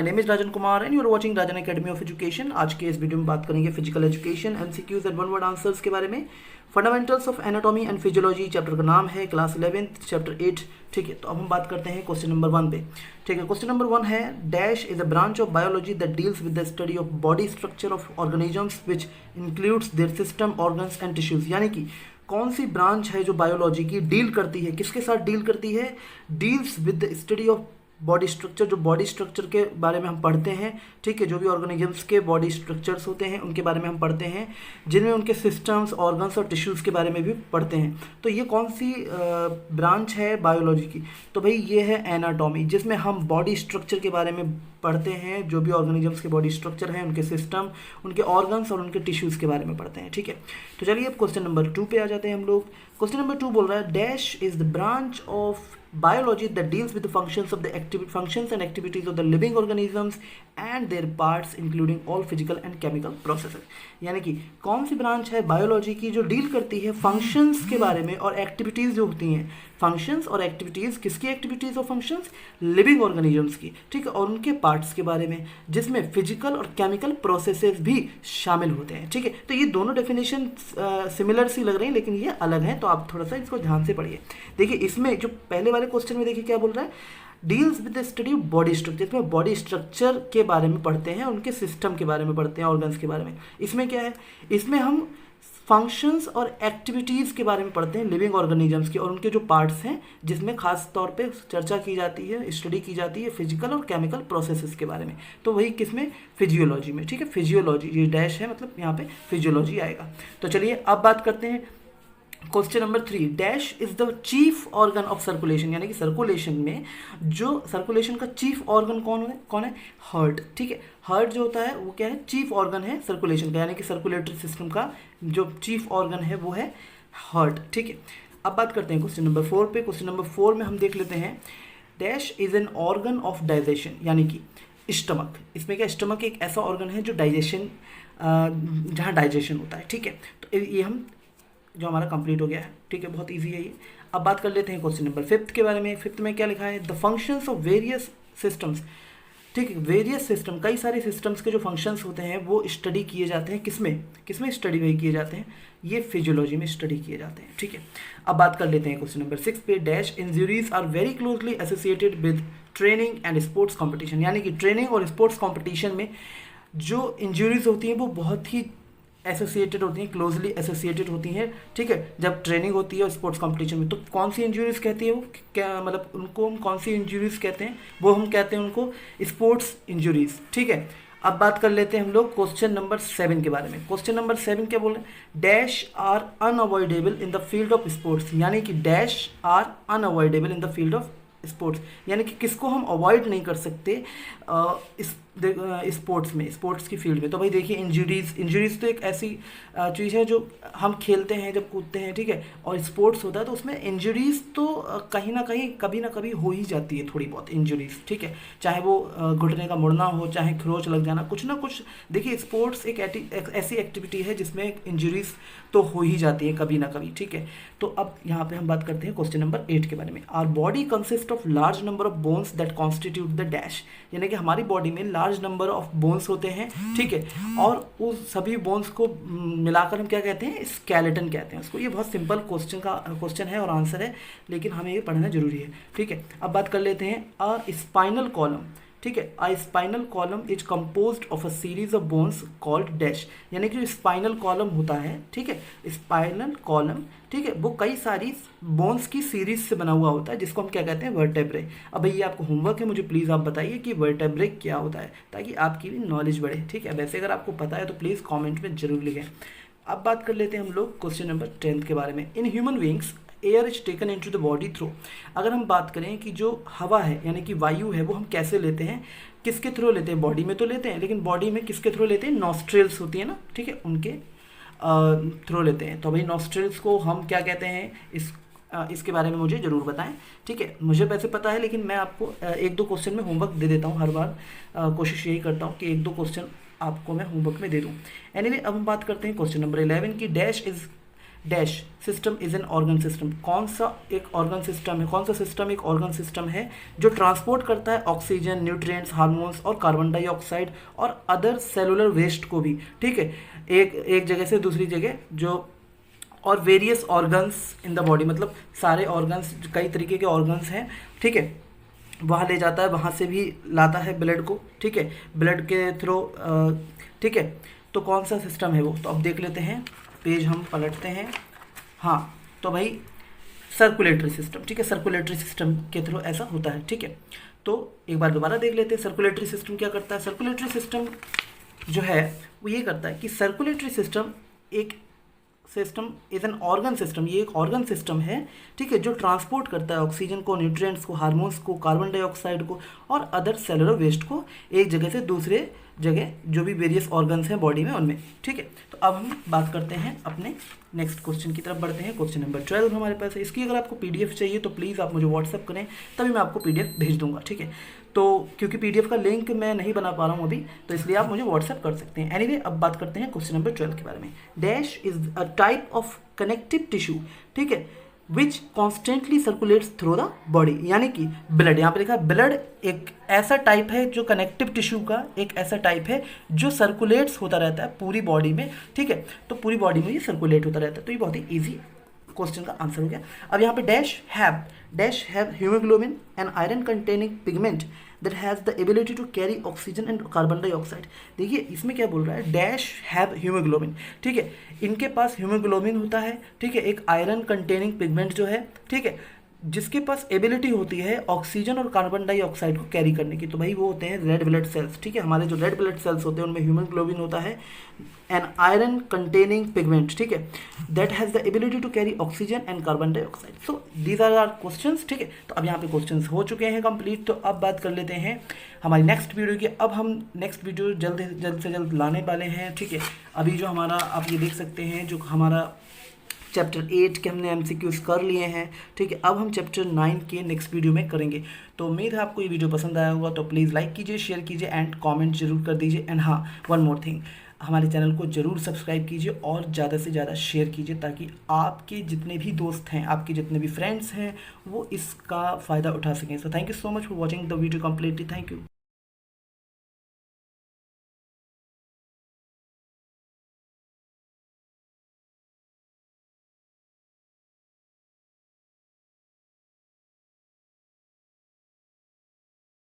My name is Rajan Kumar and you are watching Rajan Academy of Education. आज के इस video में बात करेंगे physical education, MCQs and one word answers के बारे में। Fundamentals of anatomy and physiology chapter का नाम है, क्लास 11th चैप्टर 8। ठीक है, तो अब हम बात करते हैं क्वेश्चन नंबर 1 पे। ठीक है, क्वेश्चन नंबर 1 है dash is a branch of biology that deals with the study of body structure of organisms which includes there system, organs and tissues. यानी कि कौन सी ब्रांच है जो बायोलॉजी की डील करती है, किसके साथ डील करती है? Deals with the study of body structure, जो बॉडी स्ट्रक्चर के बारे में हम पढ़ते हैं। ठीक है, जो भी ऑर्गेनिजम्स के बॉडी स्ट्रक्चर्स होते हैं उनके बारे में हम पढ़ते हैं, जिनमें उनके सिस्टम्स, ऑर्गन्स और टिश्यूज़ के बारे में भी पढ़ते हैं। तो ये कौन सी ब्रांच है बायोलॉजी की? तो भाई ये है एनाटॉमी, जिसमें हम बॉडी स्ट्रक्चर के बारे में पढ़ते हैं, जो भी ऑर्गेनिजम्स के बॉडी स्ट्रक्चर हैं, उनके सिस्टम, उनके ऑर्गन्स और उनके टिश्यूज़ के बारे में पढ़ते हैं। ठीक है, तो चलिए अब क्वेश्चन नंबर 2 पे आ जाते हैं हम लोग। क्वेश्चन नंबर 2 बोल रहा है dash is the branch of biology that deals with the functions and activities of the living organisms and their parts including all physical and chemical processes। यानी कि कौन सी ब्रांच है बायोलॉजी की जो डील करती है फंक्शंस के बारे में और एक्टिविटीज़ जो होती हैं, फंक्शंस और एक्टिविटीज़, किसकी एक्टिविटीज़ और फंक्शंस? लिविंग ऑर्गेनिजम्स की। ठीक है, और उनके पार्ट्स के बारे में, जिसमें फिजिकल और केमिकल प्रोसेसेस भी शामिल होते हैं। ठीक है, तो ये दोनों डेफिनेशन सिमिलर सी लग रही हैं लेकिन ये अलग हैं, तो आप थोड़ा सा इसको ध्यान से पढ़िए। देखिए इसमें जो पहले वाले क्वेश्चन में देखिए क्या बोल रहा है, deals with the study of body structure. इसमें बॉडी स्ट्रक्चर के बारे में पढ़ते हैं, उनके सिस्टम के बारे में पढ़ते हैं, ऑर्गन्स के बारे में। इसमें क्या है, इसमें हम फंक्शंस और एक्टिविटीज़ के बारे में पढ़ते हैं लिविंग ऑर्गेनिजम्स के, और उनके जो पार्ट्स हैं जिसमें खास तौर पे चर्चा की जाती है, स्टडी की जाती है फिजिकल और केमिकल प्रोसेसेस के बारे में। तो वही किसमें? फिजियोलॉजी में। ठीक है, फिजियोलॉजी, ये डैश है मतलब यहाँ पे फिजियोलॉजी आएगा। तो चलिए अब बात करते हैं question number 3। Dash is the chief organ of circulation. यानी कि सर्कुलेशन में जो सर्कुलेशन का चीफ ऑर्गन कौन है? हार्ट। ठीक है, हार्ट जो होता है वो क्या है? चीफ ऑर्गन है सर्कुलेशन का, यानी कि सर्कुलेटरी सिस्टम का जो चीफ ऑर्गन है वो है हार्ट। ठीक है, अब बात करते हैं क्वेश्चन नंबर 4 पे। क्वेश्चन नंबर 4 में हम देख लेते हैं dash is an organ of digestion. यानी कि स्टमक। इसमें क्या, स्टमक एक ऐसा ऑर्गन है जो डाइजेशन, जहाँ डाइजेशन होता है। ठीक है, तो ये हम जो हमारा कंप्लीट हो गया है। ठीक है, बहुत इजी है ये। अब बात कर लेते हैं क्वेश्चन नंबर 5 के बारे में। 5 में क्या लिखा है, the functions of various systems. ठीक है, वेरियस सिस्टम, कई सारे सिस्टम्स के जो फंक्शंस होते हैं वो स्टडी किए जाते हैं। किसमें स्टडी वही किए जाते हैं? ये फिजियोलॉजी में स्टडी किए जाते हैं। ठीक है, अब बात कर लेते हैं क्वेश्चन नंबर 6 पे। Dash injuries are very closely associated with training and sports competition. यानी कि ट्रेनिंग और स्पोर्ट्स कॉम्पिटिशन में जो इंजरीज होती हैं वो बहुत ही एसोसिएटेड होती हैं, क्लोजली एसोसिएटेड होती हैं। ठीक है, जब ट्रेनिंग होती है और स्पोर्ट्स कंपटीशन में, तो कौन सी इंजरीज कहती है वो, क्या मतलब उनको हम कौन सी इंजरीज कहते हैं? वो हम कहते हैं उनको स्पोर्ट्स इंजरीज। ठीक है, अब बात कर लेते हैं हम लोग क्वेश्चन नंबर 7 के बारे में। क्वेश्चन नंबर 7 क्या बोल रहे हैं, dash are unavoidable in the field of sports. यानी कि dash are unavoidable in the field of sports, यानी कि किसको हम अवॉइड नहीं कर सकते इस स्पोर्ट्स में, स्पोर्ट्स की फील्ड में। तो भाई देखिए इंजरीज तो एक ऐसी चीज़ है जो हम खेलते हैं जब कूदते हैं। ठीक है, और स्पोर्ट्स होता है तो उसमें इंजरीज तो कहीं ना कहीं कभी ना कभी हो ही जाती है, थोड़ी बहुत इंजरीज। ठीक है, चाहे वो घुटने का मुड़ना हो, चाहे खरोच लग जाना, कुछ ना कुछ। देखिए स्पोर्ट्स एक ऐसी एक्टिविटी है जिसमें इंजरीज तो हो ही जाती है कभी ना कभी। ठीक है, तो अब यहाँ पे हम बात करते हैं क्वेश्चन नंबर 8 के बारे में। Our body consist of large number of bones that constitute the dash. यानी कि हमारी बॉडी में लार्ज नंबर ऑफ बोन्स होते हैं। ठीक है, और उस सभी बोन्स को मिलाकर हम क्या कहते हैं? स्केलेटन कहते हैं उसको। ये बहुत सिंपल क्वेश्चन है और आंसर है, लेकिन हमें ये पढ़ना जरूरी है। ठीक है, अब बात कर लेते हैं अ स्पाइनल कॉलम। ठीक है, अ spinal column is composed of a series of bones called dash. यानी कि जो स्पाइनल कॉलम होता है, ठीक है, स्पाइनल कॉलम, ठीक है, वो कई सारी बोन्स की सीरीज से बना हुआ होता है, जिसको हम क्या कहते हैं? वर्टेब्रे। अब ये आपको होमवर्क है, मुझे प्लीज़ आप बताइए कि वर्टेब्रे क्या होता है, ताकि आपकी भी नॉलेज बढ़े। ठीक है, वैसे अगर आपको पता है तो प्लीज़ कॉमेंट में जरूर लिखें। अब बात कर लेते हैं हम लोग क्वेश्चन नंबर 10 के बारे में। In human beings air is taken into the body through. अगर हम बात करें कि जो हवा है यानी कि वायु है वो हम कैसे लेते हैं, किसके थ्रू लेते हैं? बॉडी में तो लेते हैं, लेकिन बॉडी में किसके थ्रू लेते हैं? नॉस्ट्रिल्स होती है ना, ठीक है, उनके थ्रू लेते हैं। तो भाई नॉस्ट्रिल्स को हम क्या कहते हैं? इसके बारे में मुझे ज़रूर बताएं। ठीक है, मुझे वैसे पता है लेकिन मैं आपको 1-2 क्वेश्चन में होमवर्क दे देता हूँ हर बार। कोशिश यही करता हूँ कि 1-2 क्वेश्चन आपको मैं होमवर्क में दे दूँ। एनीवे, अब हम बात करते हैं क्वेश्चन नंबर 11 की dash is dash system is an organ system. कौन सा एक ऑर्गन सिस्टम है, कौन सा सिस्टम एक ऑर्गन सिस्टम है जो ट्रांसपोर्ट करता है ऑक्सीजन, न्यूट्रिएंट्स, हार्मोन्स और कार्बन डाइऑक्साइड और अदर सेलुलर वेस्ट को भी, ठीक है, एक जगह से दूसरी जगह, जो और various organs in the body, मतलब सारे ऑर्गन्स, कई तरीके के ऑर्गन्स हैं, ठीक है, वहाँ ले जाता है, वहाँ से भी लाता है ब्लड को, ठीक है, ब्लड के थ्रू, ठीक है। तो कौन सा सिस्टम है वो, तो अब देख लेते हैं, पेज हम पलटते हैं। हाँ, तो भाई सर्कुलेटरी सिस्टम, ठीक है, सर्कुलेटरी सिस्टम के थ्रू ऐसा होता है, ठीक है। तो एक बार दोबारा देख लेते हैं सर्कुलेटरी सिस्टम क्या करता है। सर्कुलेटरी सिस्टम जो है वो ये करता है कि सर्कुलेटरी सिस्टम एक system is an organ system, ये एक ऑर्गन सिस्टम है, ठीक है, जो ट्रांसपोर्ट करता है ऑक्सीजन को, न्यूट्रिएंट्स को, हार्मोन्स को, कार्बन डाइऑक्साइड को और अदर सेलुलर वेस्ट को एक जगह से दूसरे जगह, जो भी वेरियस ऑर्गन्स हैं बॉडी में उनमें, ठीक है। तो अब हम बात करते हैं अपने नेक्स्ट क्वेश्चन की तरफ बढ़ते हैं। क्वेश्चन नंबर 12 हमारे पास है। इसकी अगर आपको पीडीएफ चाहिए तो प्लीज़ आप मुझे व्हाट्सअप करें, तभी मैं आपको पीडीएफ भेज दूंगा, ठीक है। तो क्योंकि पीडीएफ का लिंक मैं नहीं बना पा रहा हूँ अभी, तो इसलिए आप मुझे व्हाट्सअप कर सकते हैं। एनीवे, अब बात करते हैं क्वेश्चन नंबर 12 के बारे में। Dash is a type of connective tissue, ठीक है, which constantly circulates through the body, यानी कि ब्लड, यहाँ पे लिखा है ब्लड एक ऐसा टाइप है जो कनेक्टिव टिश्यू का एक ऐसा टाइप है जो सर्कुलेट्स होता रहता है पूरी बॉडी में, ठीक है। तो पूरी बॉडी में ये सर्कुलेट होता रहता है। तो ये बहुत ही ईजी क्वेश्चन का आंसर हो गया। अब यहाँ पे dash have haemoglobin and iron containing pigment that has the ability to carry oxygen and carbon dioxide. देखिए इसमें क्या बोल रहा है, डैश हैव हीमोग्लोबिन, ठीक है, इनके पास हीमोग्लोबिन होता है, ठीक है, एक आयरन कंटेनिंग पिगमेंट जो है, ठीक है, जिसके पास एबिलिटी होती है ऑक्सीजन और कार्बन डाइऑक्साइड को कैरी करने की। तो भाई वो होते हैं रेड ब्लड सेल्स, ठीक है, हमारे जो रेड ब्लड सेल्स होते हैं उनमें हीमोग्लोबिन होता है एन आयरन कंटेनिंग पिगमेंट, ठीक है, that has the ability to carry oxygen and carbon dioxide. So these are questions, ठीक है। तो अब यहाँ पे क्वेश्चंस हो चुके हैं कंप्लीट। तो अब बात कर लेते हैं हमारी नेक्स्ट वीडियो की। अब हम नेक्स्ट वीडियो जल्द से जल्द लाने वाले हैं, ठीक है। अभी जो हमारा, आप ये देख सकते हैं, जो हमारा चैप्टर 8 के हमने MCQs कर लिए हैं, ठीक है। अब हम चैप्टर 9 के नेक्स्ट वीडियो में करेंगे। तो उम्मीद है आपको ये वीडियो पसंद आया होगा। तो प्लीज़ लाइक कीजिए, शेयर कीजिए एंड कमेंट जरूर कर दीजिए। एंड हाँ, वन मोर थिंग, हमारे चैनल को जरूर सब्सक्राइब कीजिए और ज़्यादा से ज़्यादा शेयर कीजिए, ताकि आपके जितने भी दोस्त हैं, आपके जितने भी फ्रेंड्स हैं, वो इसका फ़ायदा उठा सकें। So thank you so much for watching the video completely. Thank you.